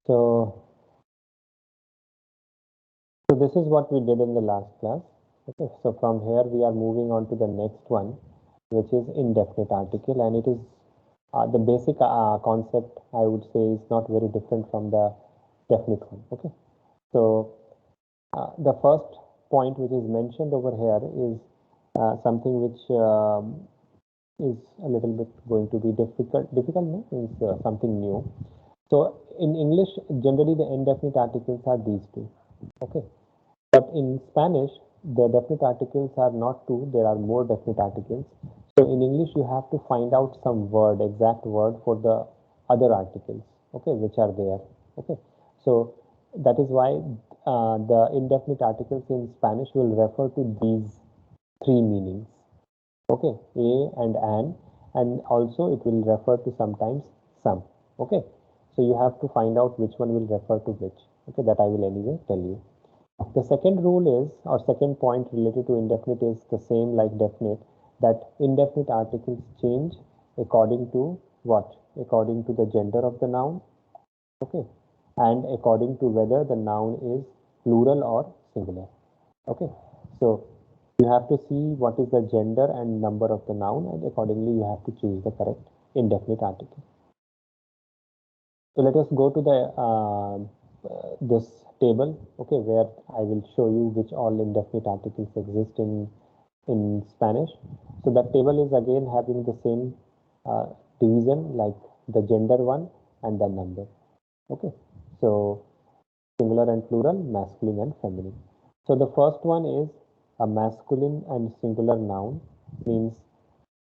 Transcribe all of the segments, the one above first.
So this is what we did in the last class. Okay, so from here we are moving on to the next one, which is indefinite article, and it is the basic concept, I would say, is not very different from the definite one. Okay, so the first point which is mentioned over here is something which is a little bit going to be difficult. Difficult, no? Means something new. So in English, generally the indefinite articles are these two. Okay, but in Spanish, the definite articles are not two. There are more definite articles. So in English, you have to find out some word, exact word for the other articles. Okay, which are there. Okay, so that is why the indefinite articles in Spanish will refer to these three meanings. Okay, a and also it will refer to sometimes some. Okay, so you have to find out which one will refer to which. Okay, that I will anyway tell you. The second rule is, or second point related to indefinite is the same like definite, that indefinite articles change according to what? According to the gender of the noun. Okay, and according to whether the noun is plural or singular. Okay, so you have to see what is the gender and number of the noun, and accordingly you have to choose the correct indefinite article. So let us go to the this table, okay, where I will show you which all indefinite articles exist in Spanish. So that table is again having the same division like the gender one and the number. Okay, so singular and plural, masculine and feminine. So the first one is a masculine and singular noun, means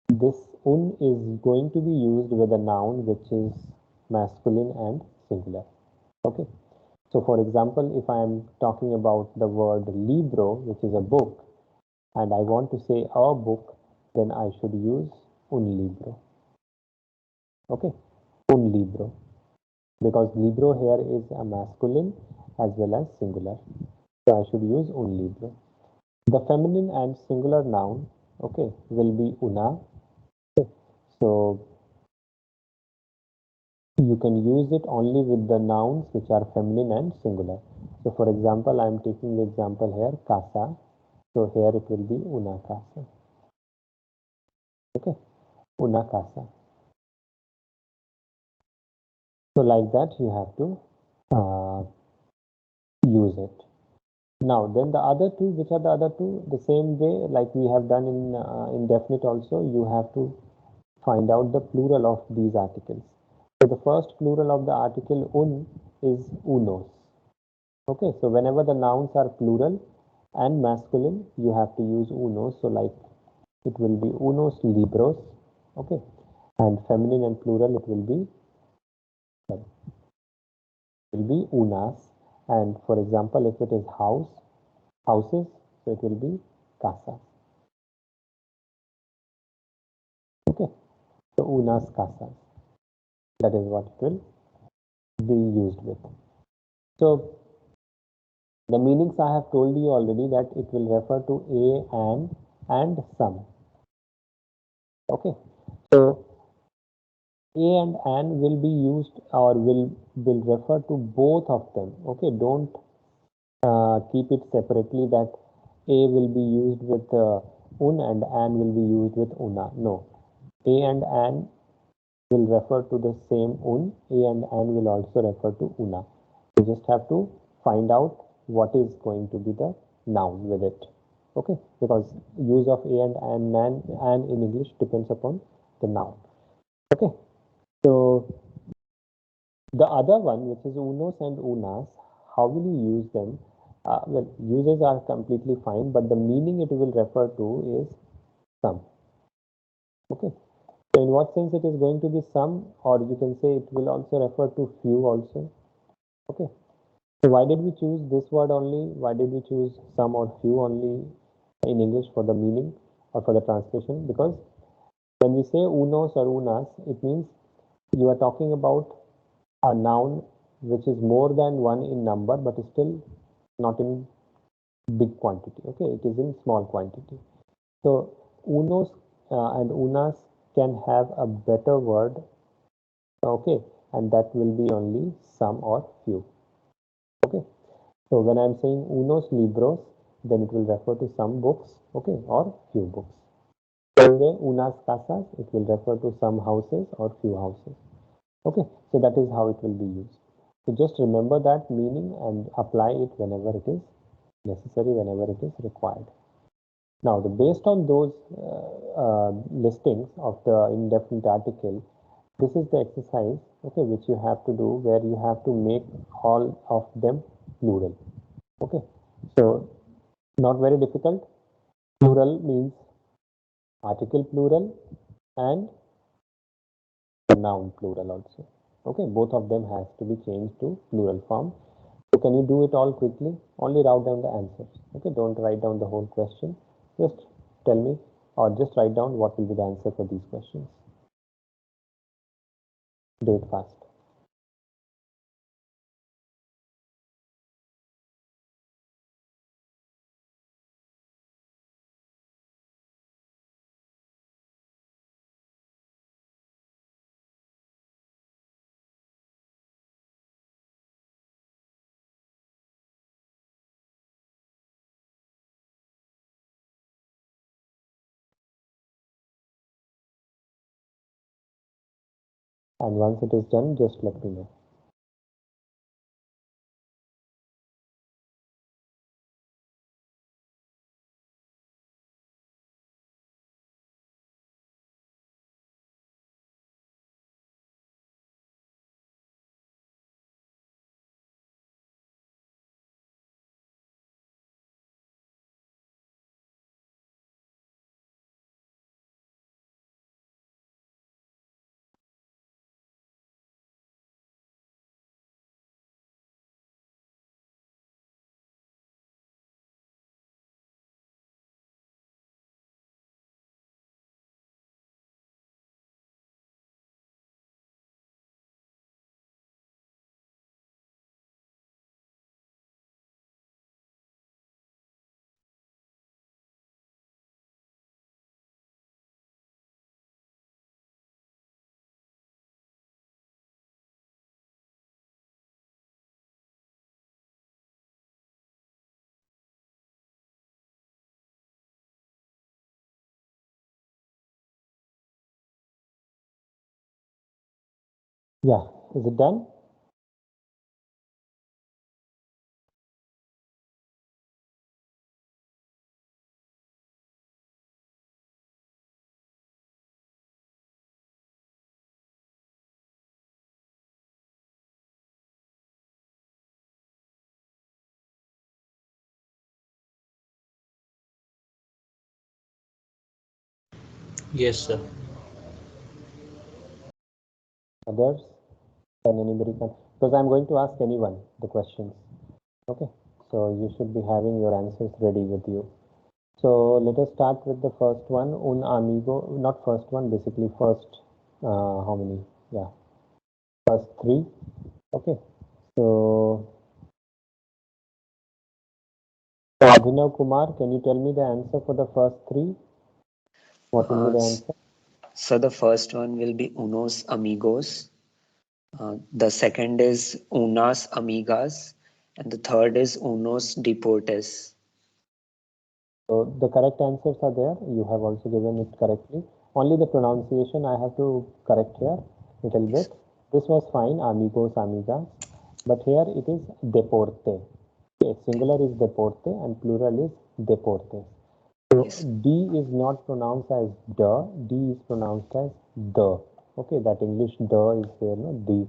this un is going to be used with a noun which is masculine and singular. Okay, so for example, if I am talking about the word libro, which is a book, and I want to say a book, then I should use un libro. Okay, un libro, because libro here is a masculine as well as singular, so I should use un libro. The feminine and singular noun, okay, will be una. Okay, so you can use it only with the nouns which are feminine and singular. So for example, I am taking the example here, casa. So here it will be una casa. Okay, una casa. So like that you have to use it. Now then the other two, which are the other two? The same way like we have done in indefinite also, you have to find out the plural of these articles. So the first plural of the article un is unos. Okay, so whenever the nouns are plural and masculine, you have to use unos. So like it will be unos libros. Okay, and feminine and plural it will be unas. And for example, if it is houses, so it will be casas. Okay, so unas casas. That is what it will be used with. So the meanings I have told you already, that it will refer to a and some. Okay, so a and an will be used or will refer to both of them. Okay, don't keep it separately that a will be used with un and an will be used with una. No, a and an will refer to the same un. A and an will also refer to una. You just have to find out what is going to be the noun with it. Okay, because use of a and an in English depends upon the noun. Okay, so the other one, which is unos and unas, how will you use them? Well, uses are completely fine, but the meaning it will refer to is some. Okay, so in what sense it is going to be some, or you can say it will also refer to few also. Okay, so why did we choose this word only? Why did we choose some or few only in English for the meaning or for the translation? Because when we say unos or unas, it means you are talking about a noun which is more than one in number, but still not in big quantity. Okay, it is in small quantity. So unos and unas can have a better word. Okay, and that will be only some or few. Okay, so when I'm saying unos libros, then it will refer to some books, okay, or few books. Same way, unas casas, it will refer to some houses or few houses. Okay, so that is how it will be used. So just remember that meaning and apply it whenever it is necessary, whenever it is required. Now, based on those listings of the indefinite article, this is the exercise, okay, which you have to do, where you have to make all of them plural. Okay, so not very difficult. Plural means article plural and noun plural also. Okay, both of them has to be changed to plural form. So can you do it all quickly? Only write down the answers. Okay, don't write down the whole question. Just tell me or just write down what will be the answer for these questions. Do it fast. And once it is done, just let me know. Yeah, is it done? Yes, sir. Others? Can anybody come? Because I'm going to ask anyone the questions. Okay, so you should be having your answers ready with you. So let us start with the first one. Un amigo, not first one, basically first, how many? Yeah, first three. Okay, so Abhinav Kumar, can you tell me the answer for the first three? What will be the S- answer? so the first one will be unos amigos. The second is unas amigas, and the third is unos deportes. So the correct answers are there. You have also given it correctly. Only the pronunciation I have to correct here little Yes. bit. This was fine, amigos, amigas, but here it is deporte. Okay, singular is deporte and plural is deportes. So Yes. D is not pronounced as the, D is pronounced as the. Okay, that English the is there, no? The,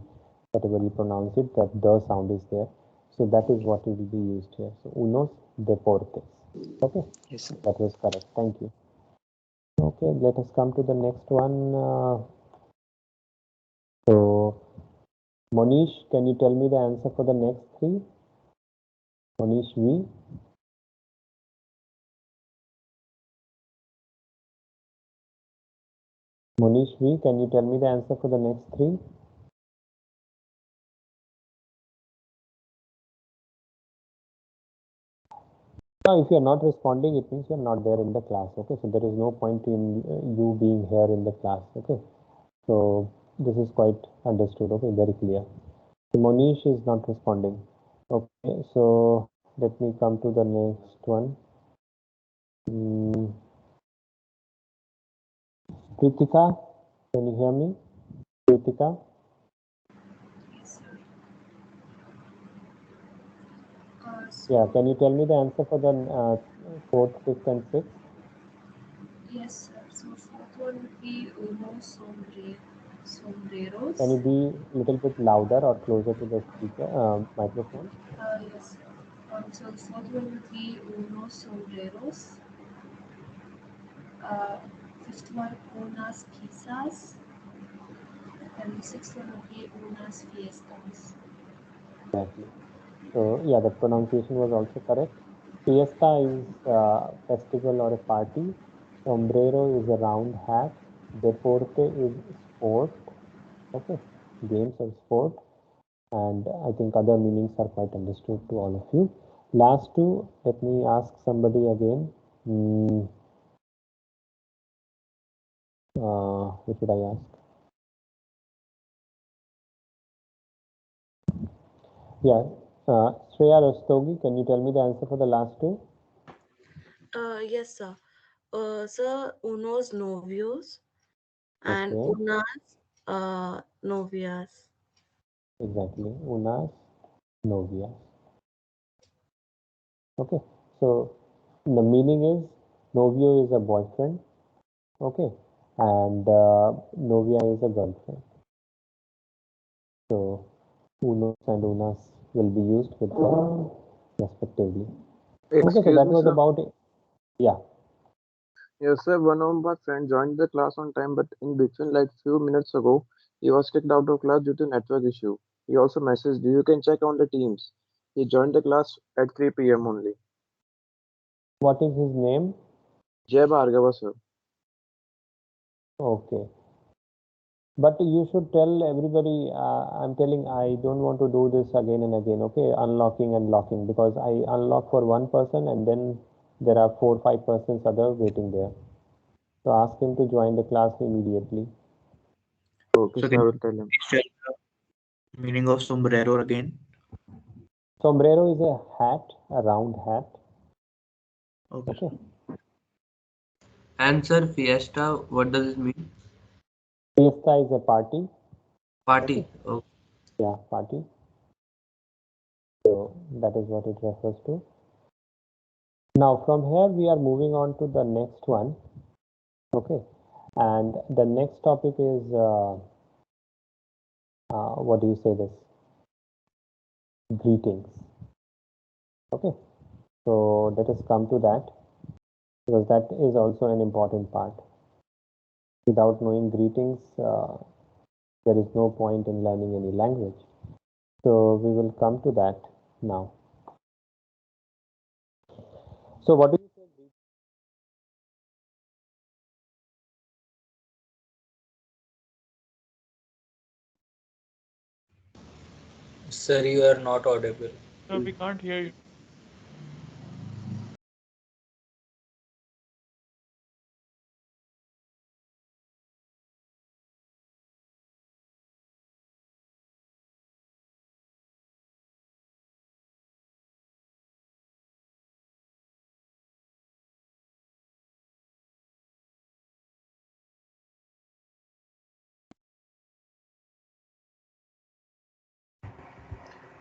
whatever you pronounce it, that the sound is there. So that is what will be used here. So unos deportes. Okay, Yes, sir. that was correct. Thank you. Okay, let us come to the next one. So Monish, can you tell me the answer for the next three? Monish V. Monish V, can you tell me the answer for the next three? Now, if you are not responding, it means you are not there in the class. Okay, so there is no point in you being here in the class. Okay, so this is quite understood. Okay, very clear. So Monish is not responding. Okay, so let me come to the next one. Mm, Kritika, can you hear me? Kritika? Yes, sir. Yeah, So, can you tell me the answer for the fourth, fifth, and sixth? yes, sir. So, fourth one would be Can you sombreros. be a little bit louder or closer to the speaker microphone? Yes, sir. So, the fourth one would be unos sombreros. Uh, fifth one, unas pizzas. And the sixth one would be unas fiestas. Exactly. So yeah, the pronunciation was also correct. Fiesta is festival or a party. Sombrero is a round hat. Deporte is sport. Okay, games or sport. And I think other meanings are quite understood to all of you. Last two, let me ask somebody again. What should I ask? Yeah, Shreya Rastogi, can you tell me the answer for the last two? Yes, sir. Sir, unos novios and Okay, unas novias. exactly. Unas novias. Okay, so the meaning is novio is a boyfriend. Okay, and novia is a girlfriend. So unos and unas will be used with them respectively. Okay, so Excuse that me, was sir. about it. Yeah. Yes, sir. One of my friends joined the class on time, but in between, like few minutes ago, he was kicked out of class due to network issue. He also messaged, "You can check on the Teams." He joined the class at 3 p.m. only. What is his name? Jai Bhargava, sir. Okay. But you should tell everybody, I'm telling, I don't want to do this again and again, okay? Unlocking and locking, because I unlock for one person and then there are 4, 5 persons other waiting there. So ask him to join the class immediately. Okay, So sir. can I you will tell him. please tell the meaning of sombrero again? Sombrero is a hat, a round hat. Okay, Okay. sir. And sir, fiesta, what does it mean? Fiesta is a party. Okay. Party. Oh, Yeah, party. So that is what it refers to. Now from here we are moving on to the next one. Okay. And the next topic is what do you say this? Greetings. Okay. So let us come to that because that is also an important part. Without knowing greetings, there is no point in learning any language. So we will come to that now. So what do you say? sir, you are not audible. No, we can't hear you.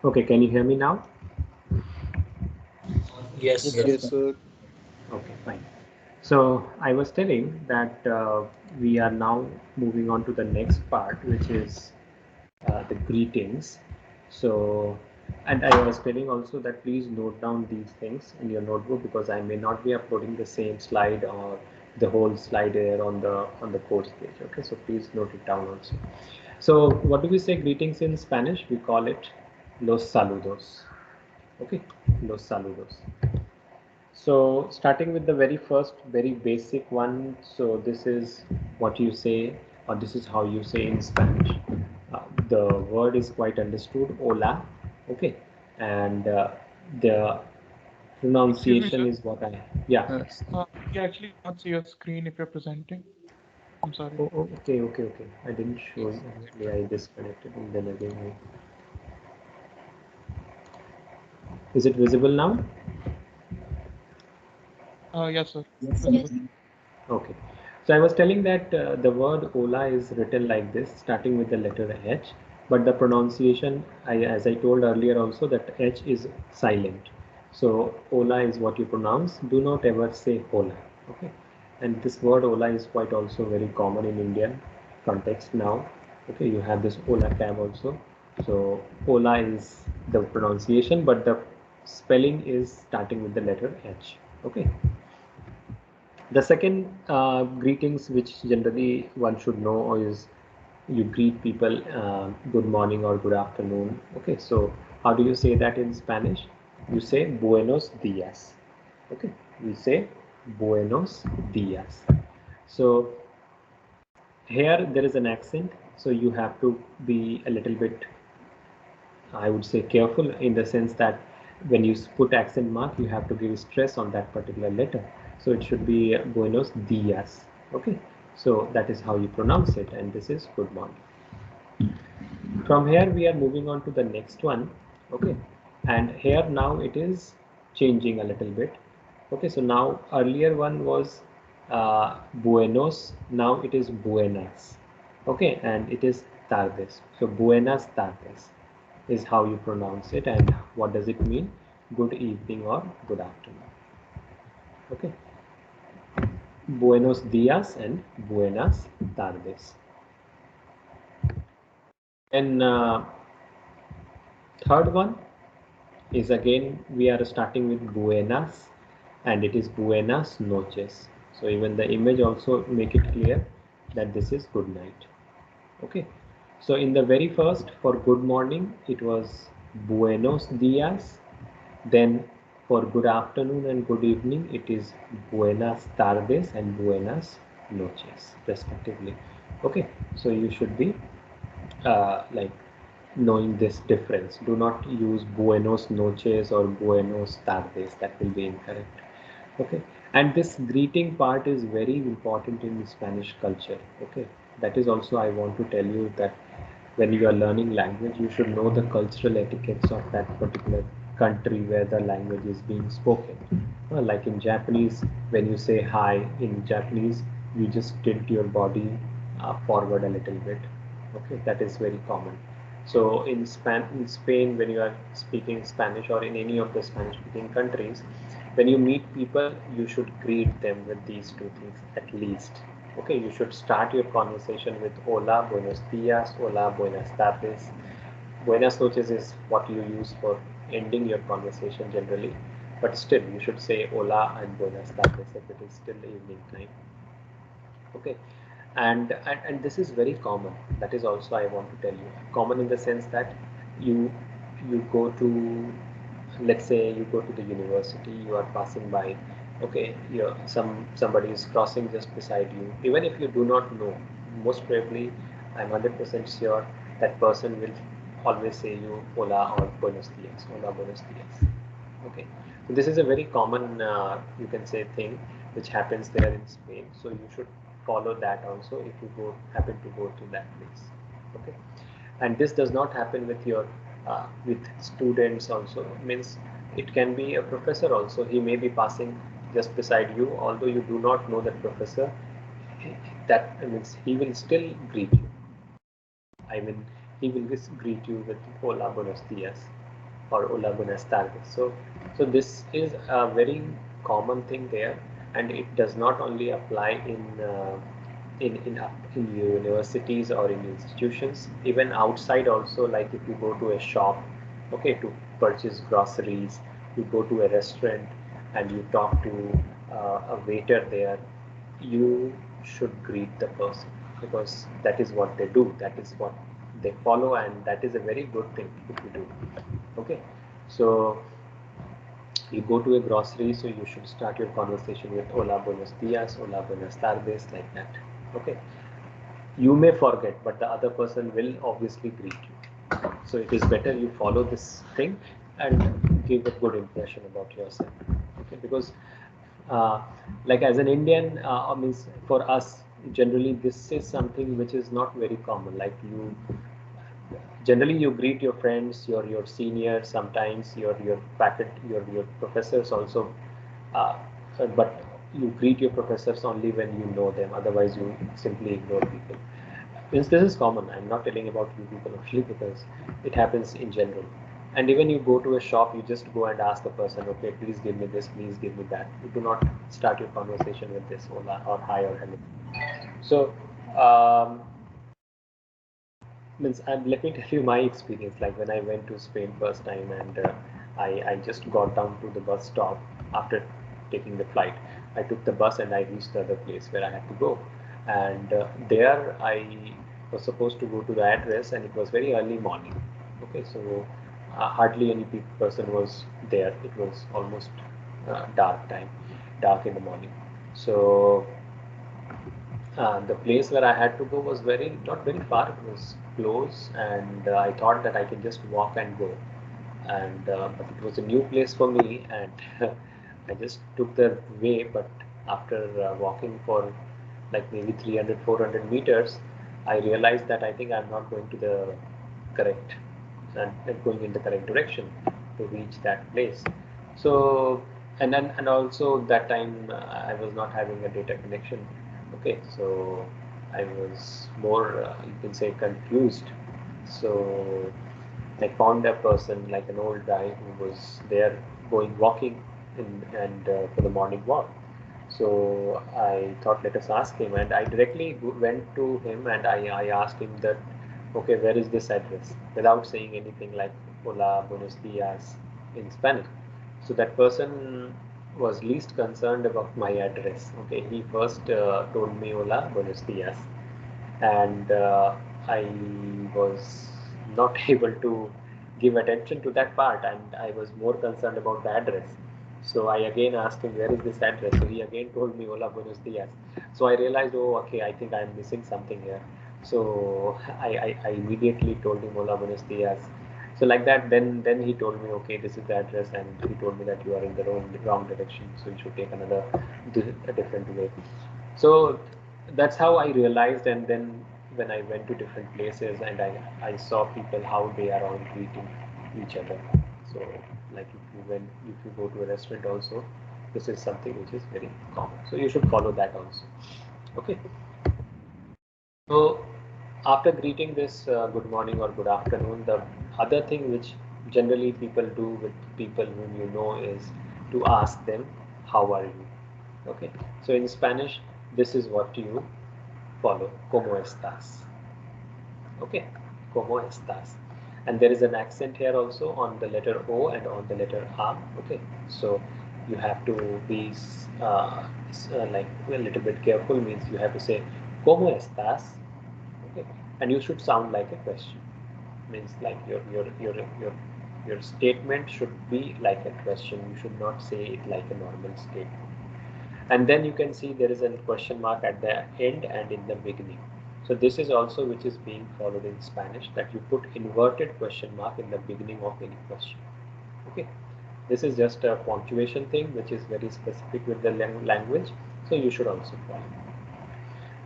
Okay, can you hear me now? Yes, Yes, sir. yes, sir. Okay, fine. So I was telling that we are now moving on to the next part, which is the greetings. So, and I was telling also that please note down these things in your notebook because I may not be uploading the same slide or the whole slide here on the course page. Okay, so please note it down also. So, what do we say greetings in Spanish? We call it los saludos. Okay, los saludos. So starting with the very first, very basic one. So this is what you say, or this is how you say in Spanish. The word is quite understood, hola. Okay, and the Excuse me, pronunciation sir. is what I, yeah. Uh, We actually cannot see your screen if you're presenting. I'm Oh, sorry. oh, okay, okay, okay. I didn't show you. Actually, I disconnected and then again. Is it visible now? Yes, sir. Yes. Visible. Okay. So I was telling that the word Ola is written like this, starting with the letter H, but the pronunciation, as I told earlier also, that H is silent. So Ola is what you pronounce. Do not ever say Ola. Okay. And this word Ola is quite also very common in Indian context now. Okay, you have this Ola cab also. So Ola is the pronunciation, but the spelling is starting with the letter H. Okay. The second greetings, which generally one should know, is you greet people good morning or good afternoon. Okay, so how do you say that in Spanish? You say buenos dias. Okay, we say buenos dias. So here there is an accent, so you have to be a little bit, I would say, careful in the sense that when you put accent mark, you have to give stress on that particular letter. So it should be Buenos Dias. Okay. So that is how you pronounce it, and this is good morning. From here, we are moving on to the next one. Okay. And here now it is changing a little bit. Okay. So now earlier one was Buenos. Now it is Buenas. Okay. And it is tardes. So Buenas tardes is how you pronounce it, and what does it mean? Good evening or good afternoon. Okay. Buenos días and buenas tardes. And third one is again we are starting with buenas, and it is buenas noches. So even the image also make it clear that this is good night. Okay. So in the very first, for good morning, it was buenos dias. Then for good afternoon and good evening, it is buenas tardes and buenas noches, respectively. Okay, so you should be like knowing this difference. Do not use buenos noches or buenos tardes, that will be incorrect. Okay, and this greeting part is very important in Spanish culture. Okay, that is also I want to tell you that when you are learning language, you should know the cultural etiquettes of that particular country where the language is being spoken. Like in Japanese, when you say hi in Japanese, you just tilt your body forward a little bit. Okay, that is very common. So in Spain, when you are speaking Spanish, or in any of the Spanish-speaking countries, when you meet people, you should greet them with these two things at least. Okay, you should start your conversation with hola, buenos dias, hola, buenas tardes. Buenas noches is what you use for ending your conversation generally, but still you should say hola and buenas tardes if it is still evening time. Okay, and this is very common. That is also I want to tell you, common in the sense that you you go to, let's say you go to the university, you are passing by. Okay, somebody is crossing just beside you, even if you do not know, most probably I'm 100% sure that person will always say you hola or buenos dias, hola, buenos dias. Okay, so this is a very common, you can say, thing which happens there in Spain. So you should follow that also if you go happen to go to that place. Okay, and this does not happen with your with students also. Means it can be a professor also. He may be passing just beside you, although you do not know that professor. That means he will still greet you. I mean, he will just greet you with hola, buenos dias or hola, buenas tardes. So this is a very common thing there, and it does not only apply in universities or in institutions, even outside also. Like if you go to a shop, okay, to purchase groceries, you go to a restaurant and you talk to a waiter there, you should greet the person, because that is what they do, that is what they follow, and that is a very good thing if you do. Okay, so you go to a grocery, so you should start your conversation with hola, buenos dias, hola, buenas tardes, like that. Okay, you may forget, but the other person will obviously greet you. So it is better you follow this thing and give a good impression about yourself. Okay, because uh, like as an Indian, means for us, generally this is something which is not very common. Like you generally you greet your friends, your seniors, sometimes your faculty, your professors also, uh, but you greet your professors only when you know them, otherwise you simply ignore people. Means this is common. I'm not telling about you people only, because it happens in general. And even you go to a shop, you just go and ask the person, okay, please give me this, please give me that. You do not start your conversation with this hola or hi or hello. So um, means let me tell you my experience. Like when I went to Spain first time, and I just got down to the bus stop after taking the flight. I took the bus and I reached the other place where I had to go, and there I was supposed to go to the address, and it was very early morning. Okay, so hardly any person was there. It was almost dark time, dark in the morning. So the place where I had to go was very not very far. It was close, and I thought that I can just walk and go. And but it was a new place for me, and I just took the way. But after walking for like maybe 300, 400 meters, I realized that I think I'm not going to the correct and going in the correct direction to reach that place. So and then and also that time I was not having a data connection. Okay, so I was more you can say confused. So I found a person like an old guy who was there going walking in and for the morning walk. So I thought, let us ask him, and I directly went to him and I asked him that, okay, where is this address? Without saying anything like hola, buenos dias in Spanish. So that person was least concerned about my address. Okay, he first told me hola, buenos dias, and I was not able to give attention to that part, and I was more concerned about the address. So I again asked him, where is this address? So he again told me, hola, buenos dias. So I realized, oh, okay, I think I'm missing something here. So I immediately told him, hola, buenos dias. So like that, then he told me, okay, this is the address, and he told me that you are in the wrong direction, so you should take another a different way. So that's how I realized. And then when I went to different places, and I saw people how they are all greeting each other. So like if you go to a restaurant also, this is something which is very common. So you should follow that also. Okay. So after greeting this good morning or good afternoon, the other thing which generally people do with people whom you know is to ask them, how are you? Okay. So in Spanish, this is what you follow. ¿Cómo estás? Okay. ¿Cómo estás? And there is an accent here also on the letter O and on the letter A. Okay. So you have to be like a little bit careful, means you have to say ¿Cómo estás? Okay. And you should sound like a question. Means like your statement should be like a question. You should not say it like a normal statement. And then you can see there is a question mark at the end and in the beginning. So this is also which is being followed in Spanish, that you put inverted question mark in the beginning of any question. Okay, this is just a punctuation thing which is very specific with the language, so you should also follow.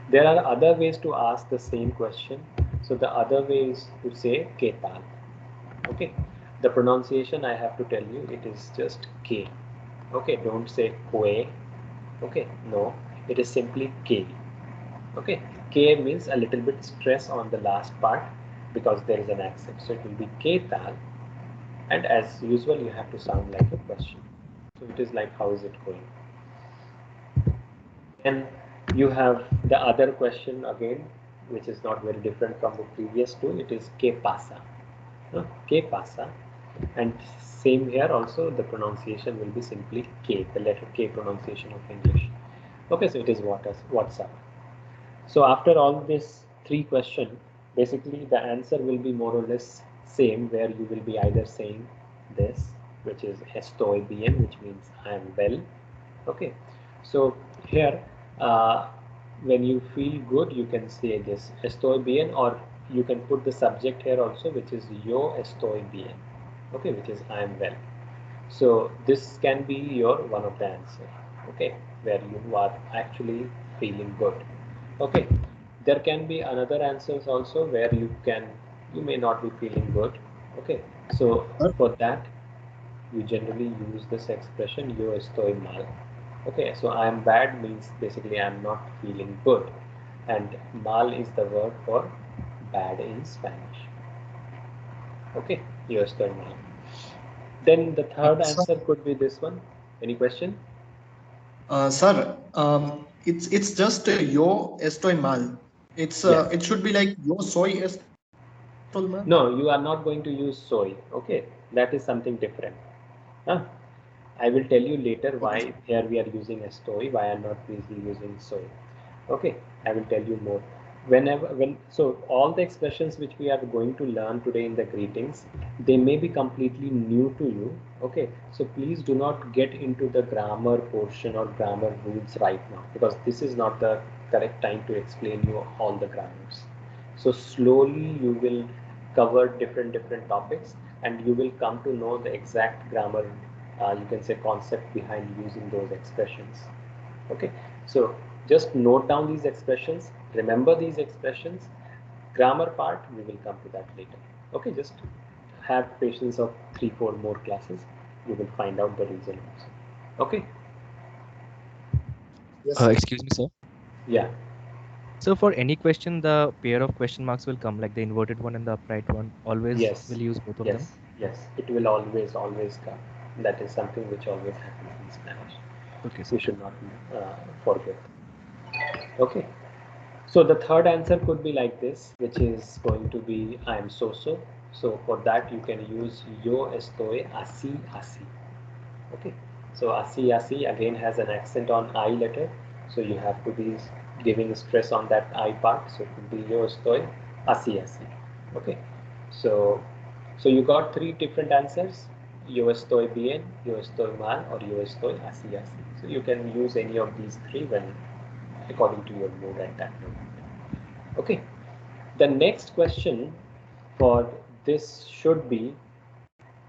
There are other ways to ask the same question. So the other way is to say "qué tal?" Okay, the pronunciation I have to tell you, it is just "k." Okay, don't say "que." Okay, no, it is simply "k." Okay, "k" means a little bit stress on the last part because there is an accent. So it will be "qué tal?" And as usual, you have to sound like a question. So it is like, how is it going? Then you have the other question again, which is not very different from the previous two. It is "qué pasa?" No? "Qué pasa?" And same here also, the pronunciation will be simply K, the letter K pronunciation of English. Okay, so it is what's up. So after all this three question, basically the answer will be more or less same, where you will be either saying this, which is estoy bien, which means I am well. Okay, so here when you feel good, you can say this estoy bien, or you can put the subject here also, which is yo estoy bien. Okay, which is I am well. So this can be your one of the answer. Okay, where you are actually feeling good. Okay, there can be another answers also where you may not be feeling good. Okay, so for that you generally use this expression yo estoy mal. Okay, so I am bad means basically I am not feeling good, and mal is the word for bad in Spanish. Okay, yo estoy mal. Then the third Sir, answer could be this one. Any question? sir, it's just yo estoy mal. Yeah. It should be like yo soy estoy mal. No, you are not going to use soy. Okay, that is something different. Huh? I will tell you later Okay, sir. why here we are using estoy, why I am not usually using soy. Okay, I will tell you more. So all the expressions which we are going to learn today in the greetings, they may be completely new to you. Okay, so please do not get into the grammar portion or grammar rules right now, because this is not the correct time to explain you all the grammars. So slowly you will cover different topics, and you will come to know the exact grammar, you can say concept behind using those expressions. Okay, so just note down these expressions, remember these expressions. Grammar part we will come to that later. Okay, just have patience of 3 4 more classes, you will find out the reason also. Okay. Yes, sir. Excuse me, sir. Yeah. So for any question, the pair of question marks will come, like the inverted one and the upright one. Always Yes, will use both of them. yes, it will always come. That is something which always happens in Spanish. Okay, We sir. should not forget. Okay. So the third answer could be like this, which is going to be I am so so. So for that you can use yo estoy así así. Okay. So así así again has an accent on I letter. So you have to be giving stress on that I part. So it would be yo estoy así así. Okay. So you got three different answers. Yo estoy bien, yo estoy mal, or yo estoy así así. So you can use any of these three when according to your mood at that moment. Okay. The next question for this should be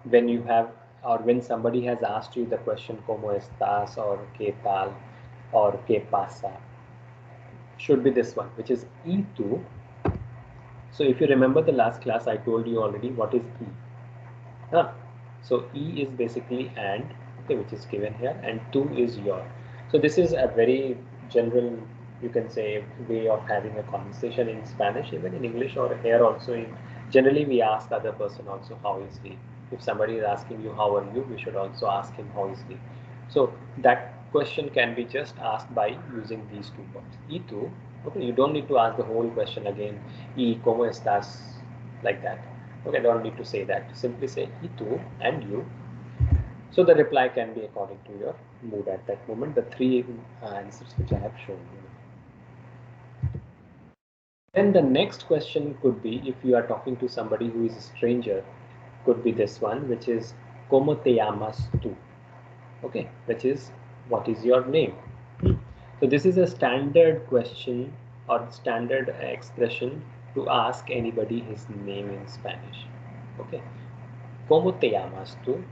when you have or when somebody has asked you the question como estás or qué tal or qué pasa, should be this one, which is y tú. So if you remember the last class, I told you already what is e. Huh? So E is basically and, okay, which is given here, and to is your. So this is a very general, you can say, way of having a conversation in Spanish, even in English or here also. Generally, we ask other person also how is he. If somebody is asking you how are you, we should also ask him how is he. So that question can be just asked by using these two words. Y tú, okay, you don't need to ask the whole question again. Y cómo estás, like that. Okay, don't need to say that. Simply say y tú and you. So the reply can be according to your mood at that moment. The three answers which I have shown you. Then the next question could be, if you are talking to somebody who is a stranger, could be this one, which is ¿Cómo te llamas tú? Okay, which is what is your name? So this is a standard question or standard expression to ask anybody his name in Spanish. Okay, ¿Cómo te llamas tú?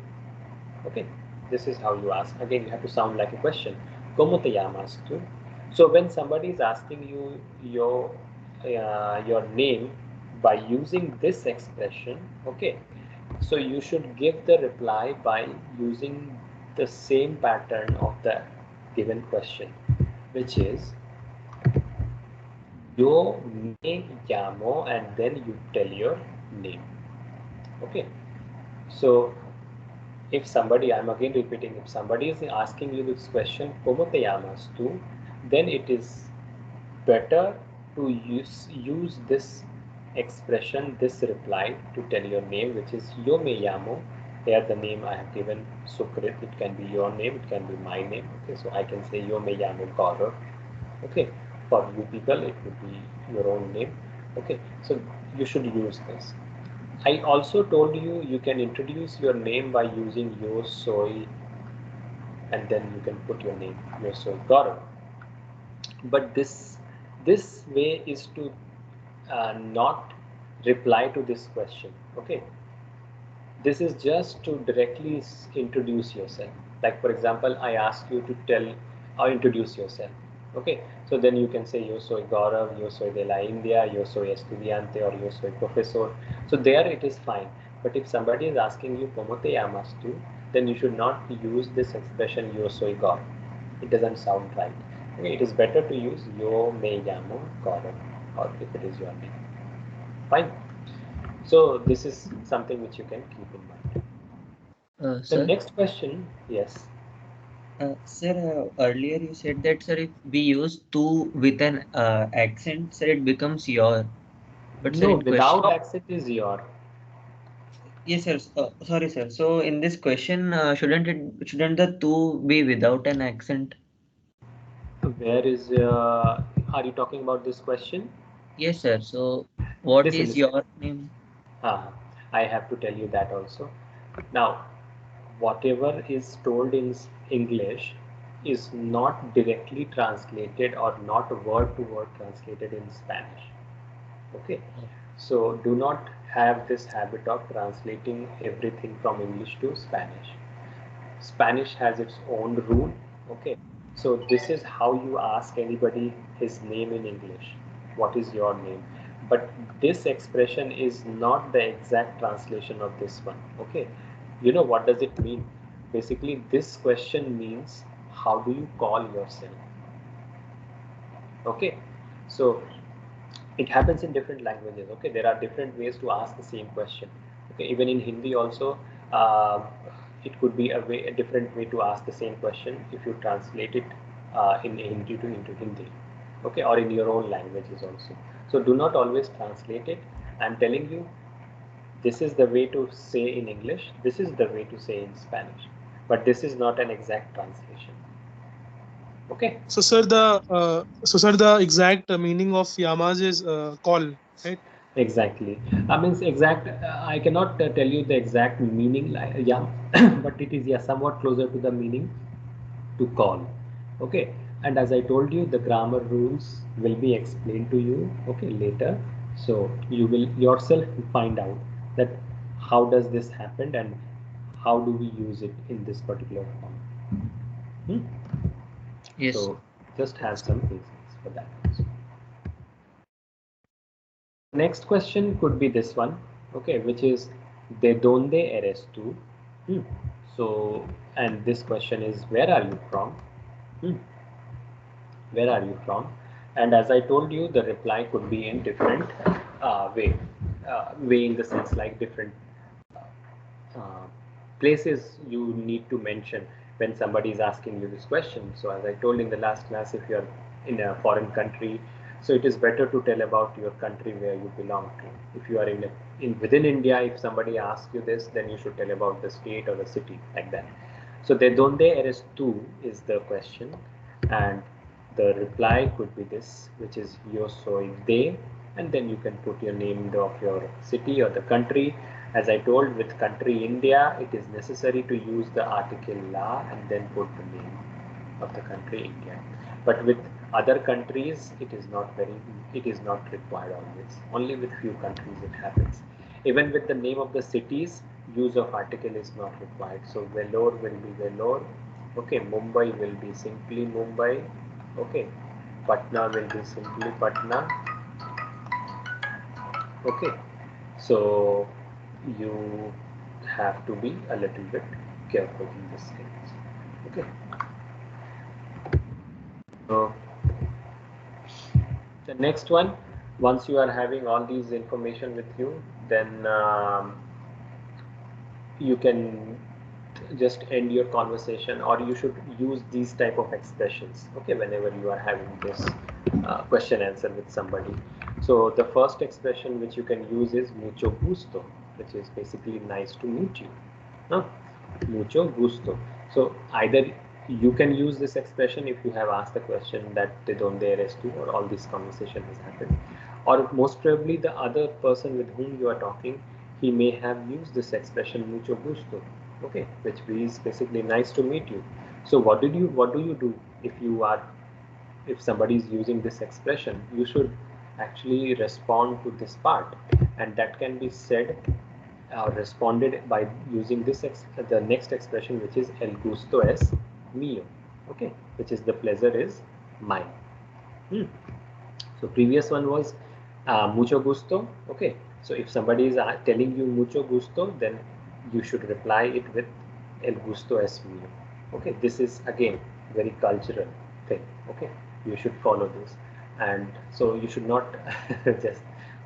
Okay, this is how you ask. Again, you have to sound like a question. ¿Cómo te llamas tú? So when somebody is asking you your name by using this expression, okay, so you should give the reply by using the same pattern of the given question, which is yo me llamo, and then you tell your name. Okay, so if somebody, I'm again repeating, if somebody is asking you this question, ¿Cómo te llamas tú? Then it is better to use this expression, this reply to tell your name, which is yo me llamo. Here the name I have given Sukrit. It can be your name, it can be my name. Okay, so I can say yo me llamo Gaurav. Okay, for you people it would be your own name. Okay, so you should use this. I also told you you can introduce your name by using yo soy, and then you can put your name yo soy Gaurav. But this way is to not reply to this question. Okay, this is just to directly introduce yourself. Like for example, I ask you to tell or introduce yourself. Okay, so then you can say yo soy Gaurav, yo soy de la India, yo soy estudiante, or yo soy profesor. So there it is fine. But if somebody is asking you ¿Cómo te llamas tú?, then you should not use this expression yo soy Gaurav. It doesn't sound right. Okay, it is better to use yo me llamo Gaurav, or if it is your name. Fine. So this is something which you can keep in mind. The Sir, next question, yes. sir, earlier you said that, sir, if we use tu with an accent, sir, it becomes your. But sir, No, in question, without accent is your. yes, sir. Sorry, sir. So in this question, shouldn't the tu be without an accent? Where is, are you talking about this question? Yes, sir. So what Listen, is listen. your name? I have to tell you that also. Now, whatever is told in English is not directly translated or not word to word translated in Spanish. Okay, Oh, so do not have this habit of translating everything from English to Spanish. Spanish has its own rule. Okay, so this is how you ask anybody his name in English. What is your name? But this expression is not the exact translation of this one. Okay, you know what does it mean? Basically, this question means how do you call yourself? Okay, so it happens in different languages. Okay, there are different ways to ask the same question. Okay, even in Hindi also, uh, it could be a different way to ask the same question if you translate it in Hindi to into Hindi. Okay, or in your own languages also. So do not always translate it. I'm telling you, this is the way to say in English, this is the way to say in Spanish, but this is not an exact translation. Okay. So sir, the exact meaning of yamas is call, right? Exactly. I mean, exact. I cannot tell you the exact meaning. Like, yeah, but it is, yeah, somewhat closer to the meaning to call. Okay. And as I told you, the grammar rules will be explained to you. Okay, later. So you will yourself find out that how does this happen and how do we use it in this particular form. Hmm? yes. So just have some patience for that also. Next question could be this one, okay, which is ¿De dónde eres tú? Hmm. So, and this question is where are you from? Hmm. Where are you from? And as I told you, the reply could be in different way in the sense like different uh, places you need to mention when somebody is asking you this question. So as I told in the last class, if you're in a foreign country, so it is better to tell about your country where you belong to. If you are in within India, if somebody asks you this, then you should tell about the state or the city, like that. So de donde eres tú is the question, and the reply could be this, which is yo soy de, and then you can put your name of your city or the country. As I told, with country India, it is necessary to use the article la and then put the name of the country India. But with other countries, it is not required always. Only with few countries it happens. Even with the name of the cities, use of article is not required. So Vellore will be Vellore. Okay, Mumbai will be simply Mumbai. Okay, Patna will be simply Patna. Okay, so you have to be a little bit careful in this case. Okay, so the next one, once you are having all these information with you, then you can just end your conversation, or you should use these type of expressions, okay, whenever you are having this question answer with somebody. So the first expression which you can use is mucho gusto, which is basically nice to meet you. Huh? Mucho gusto. So either you can use this expression if you have asked the question that de donde eres tú, or all this conversation has happened, or most probably the other person with whom you are talking, he may have used this expression mucho gusto, okay, which means basically nice to meet you. So what do you do if you are, if somebody is using this expression? You should actually respond to this part, and that can be said responded by using this the next expression, which is el gusto es mío, okay, which is the pleasure is mine. So previous one was mucho gusto. Okay, so if somebody is telling you mucho gusto, then you should reply it with el gusto es mío. Okay, this is again very cultural thing. Okay, you should follow this, and so you should not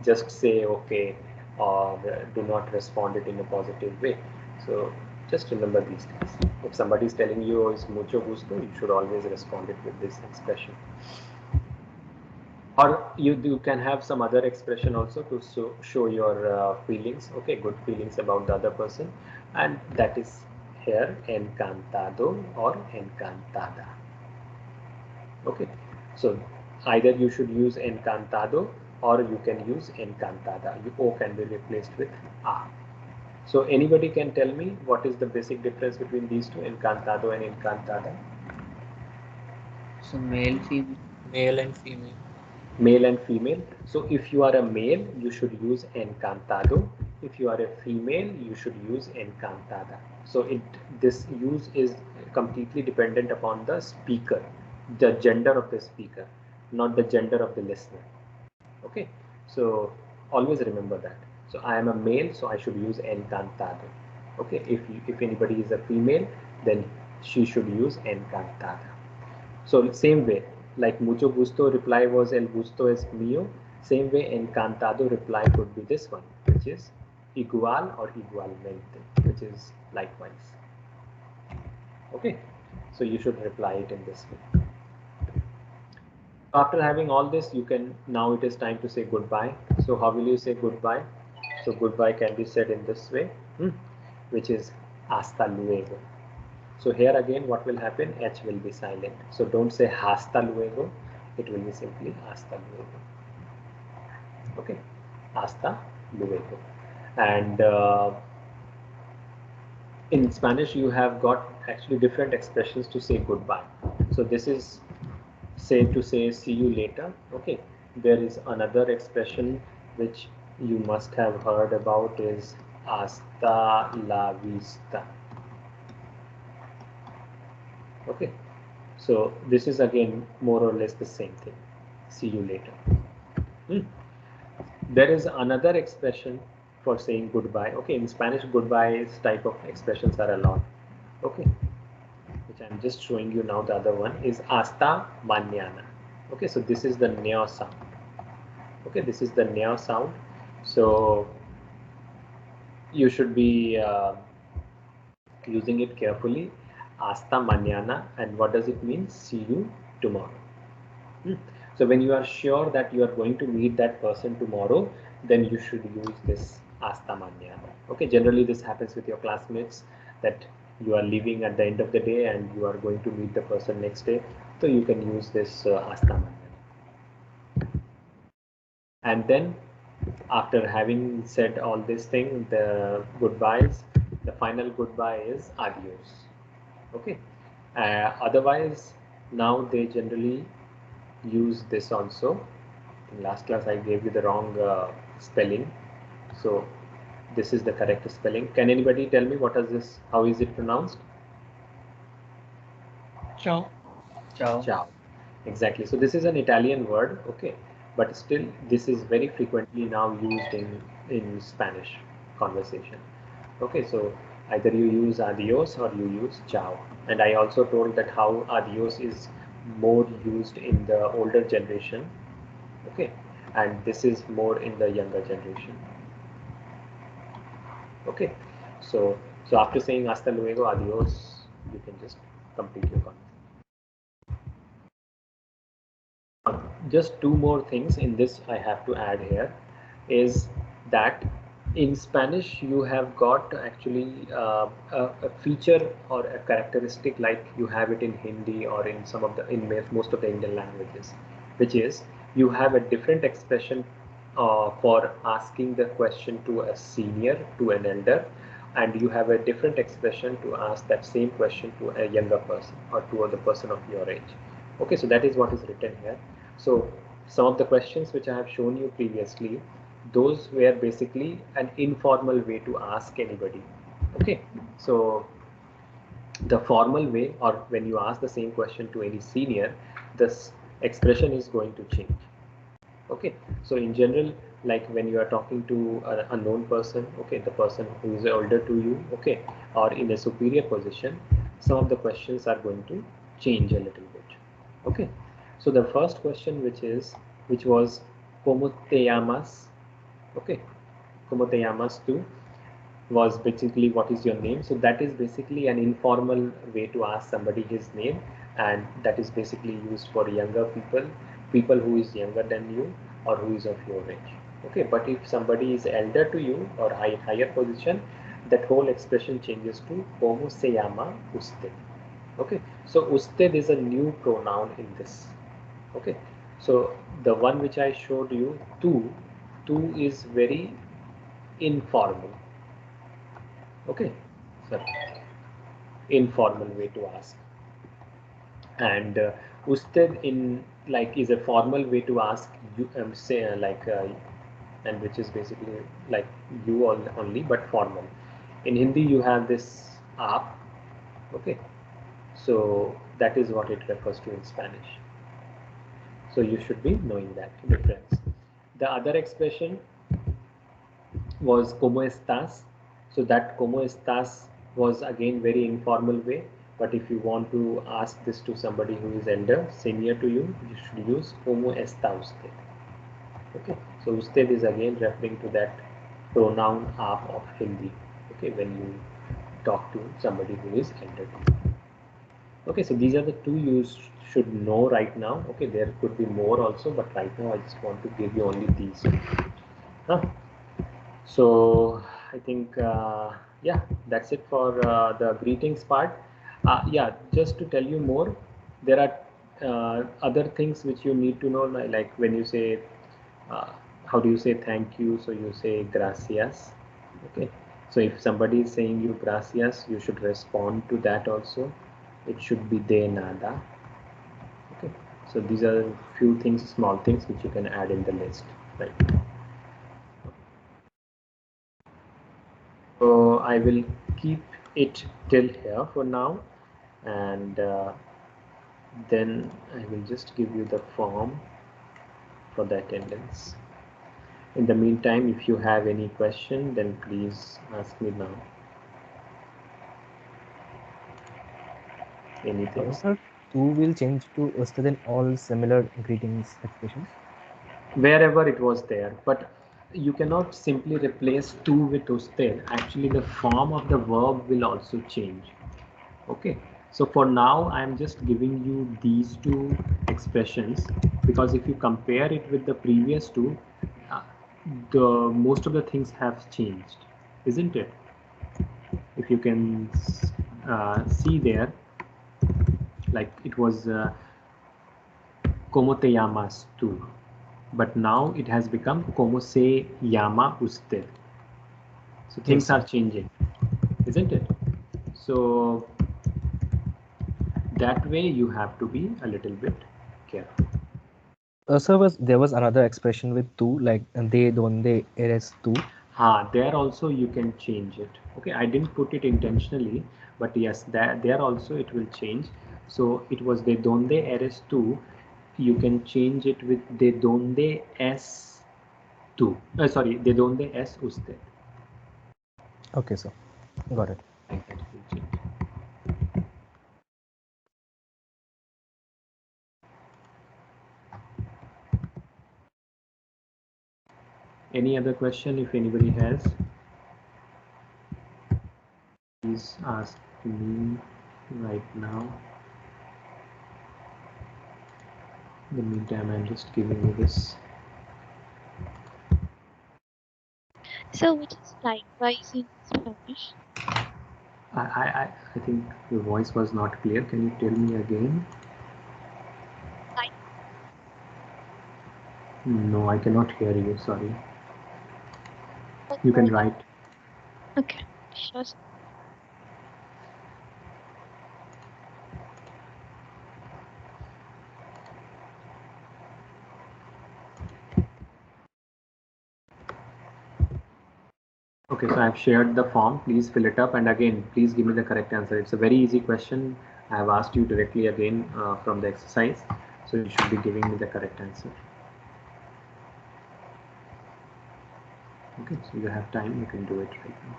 just say okay, or do not respond it in a positive way. So just remember these things. If somebody is telling you, oh, it's mucho gusto, you should always respond it with this expression. Or you can have some other expression also to show your feelings, okay, good feelings about the other person, and that is here encantado or encantada. Okay, so either you should use encantado or you can use encantada. O can be replaced with a. So anybody can tell me what is the basic difference between these two, encantado and encantada? So male, female. Male and female. Male and female. So if you are a male, you should use encantado. If you are a female, you should use encantada. So this use is completely dependent upon the speaker, the gender of the speaker, not the gender of the listener. Okay, so always remember that. So I am a male, so I should use encantado. Okay, if anybody is a female, then she should use encantada. So same way, like mucho gusto reply was el gusto es mío, same way encantado reply could be this one, which is igual or igualmente, which is likewise. Okay, so you should reply it in this way. After having all this, you can, now it is time to say goodbye. So how will you say goodbye? So goodbye can be said in this way, which is hasta luego. So here again, what will happen? H will be silent. So don't say hasta luego. It will be simply hasta luego. Okay, hasta luego. And in Spanish, you have got actually different expressions to say goodbye. So this is say to say see you later. Okay, there is another expression which you must have heard about is hasta la vista. Okay, so this is again more or less the same thing. See you later. There is another expression for saying goodbye. Okay, in Spanish, goodbye type of expressions are a lot. Okay, which I'm just showing you now. The other one is hasta mañana. Okay, so this is the neo sound. Okay, this is the neo sound. So you should be using it carefully. Hasta mañana, and what does it mean? See you tomorrow. So when you are sure that you are going to meet that person tomorrow, then you should use this hasta mañana. Okay, generally this happens with your classmates, that you are leaving at the end of the day and you are going to meet the person next day. So you can use this hasta mañana. And then after having said all this thing, the goodbyes, the final goodbye is adios. Okay, otherwise now they generally use this also. In last class I gave you the wrong spelling, so this is the correct spelling. Can anybody tell me what is this, how is it pronounced? Ciao. Ciao. Ciao. Exactly. So this is an Italian word, okay, but still this is very frequently now used in Spanish conversation. Okay, so either you use adios or you use ciao. And I also told that how adios is more used in the older generation, okay, and this is more in the younger generation. Okay, so after saying hasta luego, adios, you can just complete your conversation. Just two more things in this I have to add here is that in Spanish you have got actually a feature or a characteristic like you have it in Hindi or in some of the in most of the Indian languages, which is you have a different expression for asking the question to a senior, to an elder, and you have a different expression to ask that same question to a younger person or to the person of your age. Okay, so that is what is written here. So some of the questions which I have shown you previously, those were basically an informal way to ask anybody. Okay, so the formal way, or when you ask the same question to any senior, this expression is going to change. Okay, so in general, like when you are talking to an unknown person, okay, the person who is older to you, okay, or in a superior position, some of the questions are going to change a little bit. Okay, so the first question, which was como te llamas, okay, como te llamas tú, was basically what is your name. So that is basically an informal way to ask somebody his name, and that is basically used for younger people, people who is younger than you or who is of your age. Okay, but if somebody is elder to you or higher position, that whole expression changes to como se llama usted. Okay, so usted is a new pronoun in this. Okay, so the one which I showed you, tu is very informal. Okay, so informal way to ask, and usted in like is a formal way to ask you, say and which is basically like you all only but formal. In Hindi you have this aap, okay, so that is what it refers to in Spanish. So you should be knowing that difference. The other expression was como estás. So that como estás was again very informal way. But if you want to ask this to somebody who is elder, senior to you, you should use como está usted. Okay. So usted is again referring to that pronoun aap of Hindi. Okay, when you talk to somebody who is elder to you. Okay, so these are the two you should know right now. Okay, there could be more also, but right now I just want to give you only these. Huh? So I think yeah, that's it for the greetings part. Yeah, just to tell you more, there are other things which you need to know, like when you say uh, how do you say thank you, so you say gracias. Okay, so if somebody is saying you gracias, you should respond to that also. It should be de nada. Okay, so these are few things, small things which you can add in the list, right? So I will keep it till here for now, and then I will just give you the form for the attendance. In the meantime, if you have any question, then please ask me now. Anything? Sir, tu will change to usted in all similar greetings expressions. Wherever it was there, but you cannot simply replace tu with usted. Actually, the form of the verb will also change. Okay, so for now I'm just giving you these two expressions, because if you compare it with the previous two, uh, the most of the things have changed, isn't it? If you can see there, like it was como te llamas tú, but now it has become como se llama usted. So things are changing, isn't it? So that way you have to be a little bit careful. Sir, there was another expression with tu, like de donde eres tú. There also you can change it. Okay, I didn't put it intentionally, but yes, there also it will change. So it was de donde eres tú. You can change it with de donde es tú. Sorry, de donde es usted. Okay, sir. Got it. Like that it will change. Any other question if anybody has? Please ask me right now. In the meantime, I'm just giving you this. So, what is likewise in Spanish? I think your voice was not clear. Can you tell me again? Like, No, I cannot hear you. Sorry. You can write. okay, sure. Okay, so I've shared the form. Please fill it up, and again, please give me the correct answer. It's a very easy question. I have asked you directly again from the exercise. So you should be giving me the correct answer. Okay, so you have time, you can do it right now.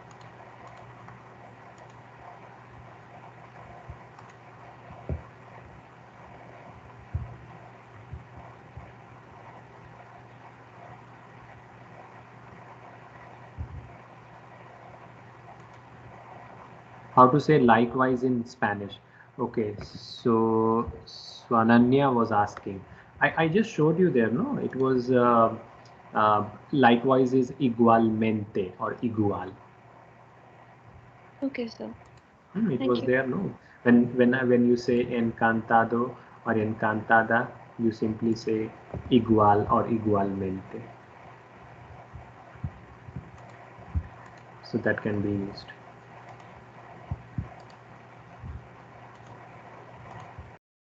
How to say likewise in Spanish? Okay, so Swananya was asking. I just showed you there, no? It was likewise is igualmente or igual. Okay, sir. It Thank was you. there, no? When you say encantado or encantada, you simply say igual or igualmente. So that can be used.